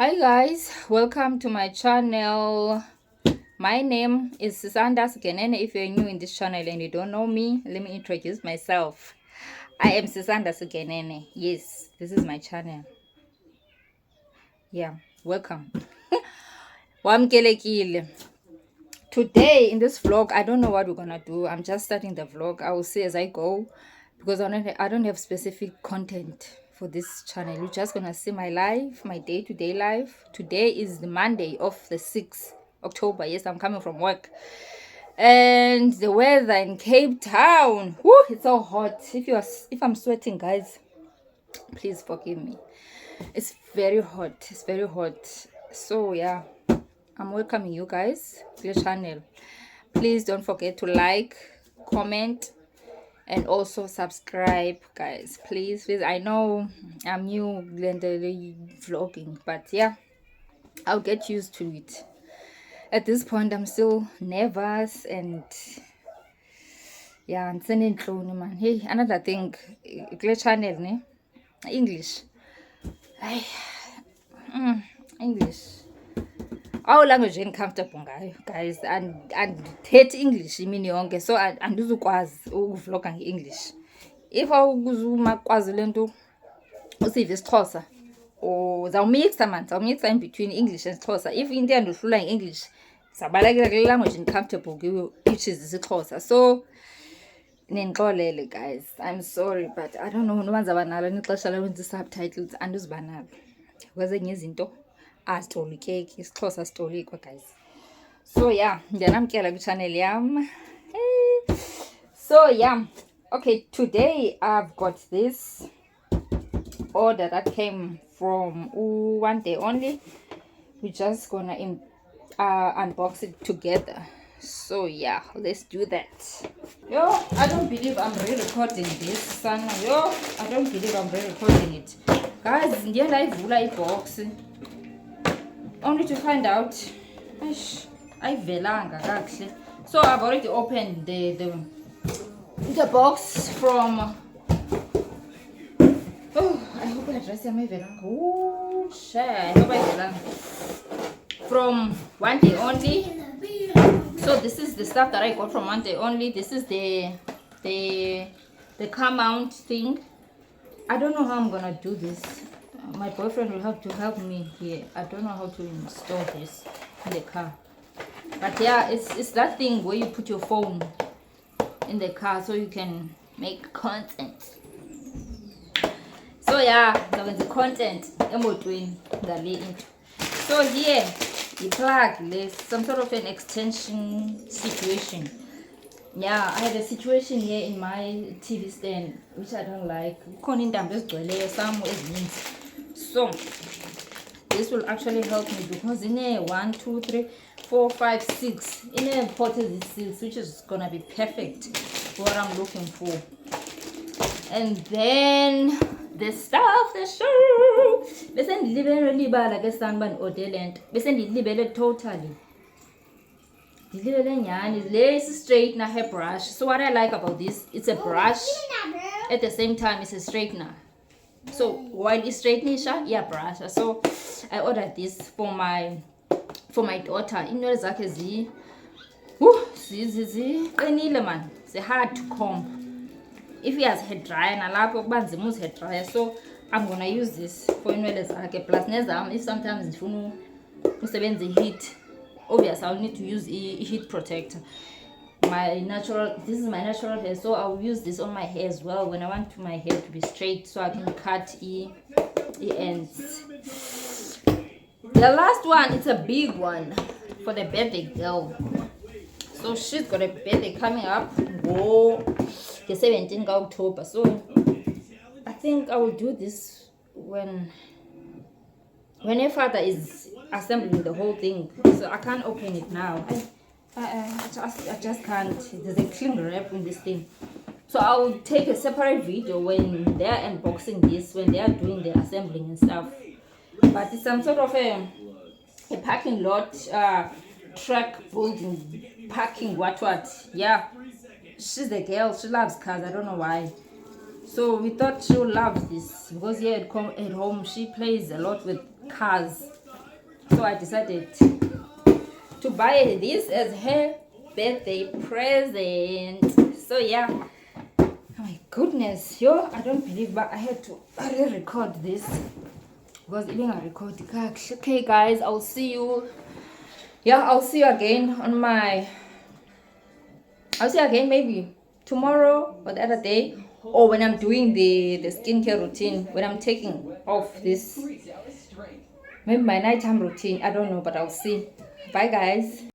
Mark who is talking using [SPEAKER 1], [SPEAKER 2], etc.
[SPEAKER 1] Hi guys, welcome to my channel. My name is Sisanda Sugenene. If you're new in this channel and you don't know me, let me introduce myself. I am Sisanda Sugenene. Yes, this is my channel. Yeah, welcome. Wamkelekile. Today in this vlog, I don't know what we're gonna do. I'm just starting the vlog. I will see as I go because I don't have specific content for this channel. You're just gonna see my life, my day-to-day life. Today is the Monday of the 6th October. Yes, I'm coming from work. And the weather in Cape Town, whoo, it's so hot. If I'm sweating, guys, please forgive me. It's very hot. It's very hot. So yeah, I'm welcoming you guys to the channel. Please don't forget to like, comment, and also subscribe, guys. Please. I know I'm new in the vlogging, but yeah, I'll get used to it. At this point, I'm still nervous and yeah, I'm sending clone, man. Hey, another thing, clear channel, ne? English. Ay, English. Our language comfortable ngayo, guys, and hate English imini yonke, so andizukwazi ukuvloga nge-English. If awukuzumakwazi lento usive isiXhosa, uzawumixa man, zawumixa in between English and isiXhosa. If into yandohlula nge-English, zabalekela kule language comfortable kuyo, which is isiXhosa. So nindixolele guys, I'm sorry, but I don't know noba ndizawuba nalo nixesha lawenza ii-subtitles, andizuba nalo because enye izinto azitolikeki, isiXhosa asitolikwa guys. So yeah, ndiyanamkela kwichannel yam. Hey. So yeah, okay, today I've got this order that came from One Day Only. We're just gonna unbox it together. So yeah, let's do that. Yo, I don't believe I'm re-recording this, son. Yo, I don't believe I'm re-recording it. Guys, ndiye ndayivula ibox only to find out ayivelanga kakuhle. So I've already opened the box from I hope the address yam ayivelanga. Oh shit, I hope ayivelanga. From One Day Only. So this is the stuff that I got from One Day Only. This is the car mount thing. I don't know how I'm gonna do this. My boyfriend will have to help me here. I don't know how to install this in the car. But yeah, it's that thing where you put your phone in the car so you can make content. So yeah, the content emotweni ngale into. So here you plug this, some sort of an extension situation. Yeah, I had a situation here in my TV stand which I don't like. So this will actually help me because in a 1, 2, 3, 4, 5, 6 in a pot is 6, which is gonna be perfect for what I'm looking for. And then the stuff, the show. Bese ndilibele libala ke sanibani order bese ndilibele totally. Ndilibele nyani le straightener hairbrush. So what I like about this, it's a brush at the same time it's a straightener. So while it's straightening, yeah, brush. So I ordered this for my daughter. Inwele zakhe ziqinile man. They're hard to comb. If he has hair dryer nalapho kuba nzima uzi hair dryer, so I'm gonna use this for inwele zakhe. Plus nezam, if sometimes ndifuna usebenza heat, obviously I'll need to use a heat protector. This is my natural hair, so I'll use this on my hair as well when I want my hair to be straight, so I can cut the ends. The last one, it's a big one for the birthday girl. So she's got a birthday coming up, the 17th of October. So I think I will do this when her father is assembling the whole thing. So I can't open it now. I just can't. There's a cling wrap in this thing. So I will take a separate video when they are unboxing this, when they are doing the assembling and stuff. But it's some sort of a parking lot, track building, parking, what. Yeah. She's a girl. She loves cars. I don't know why. So we thought she would love this because here at home she plays a lot with cars. So I decided to buy this as her birthday present. So yeah. Oh my goodness, yo, I don't believe, but I had to record this because even I record. Okay, guys, I'll see you. Yeah, I'll see you again on my. I'll see you again maybe tomorrow or the other day, or when I'm doing the skincare routine, when I'm taking off this, maybe my nighttime routine. I don't know, but I'll see. Bye, guys.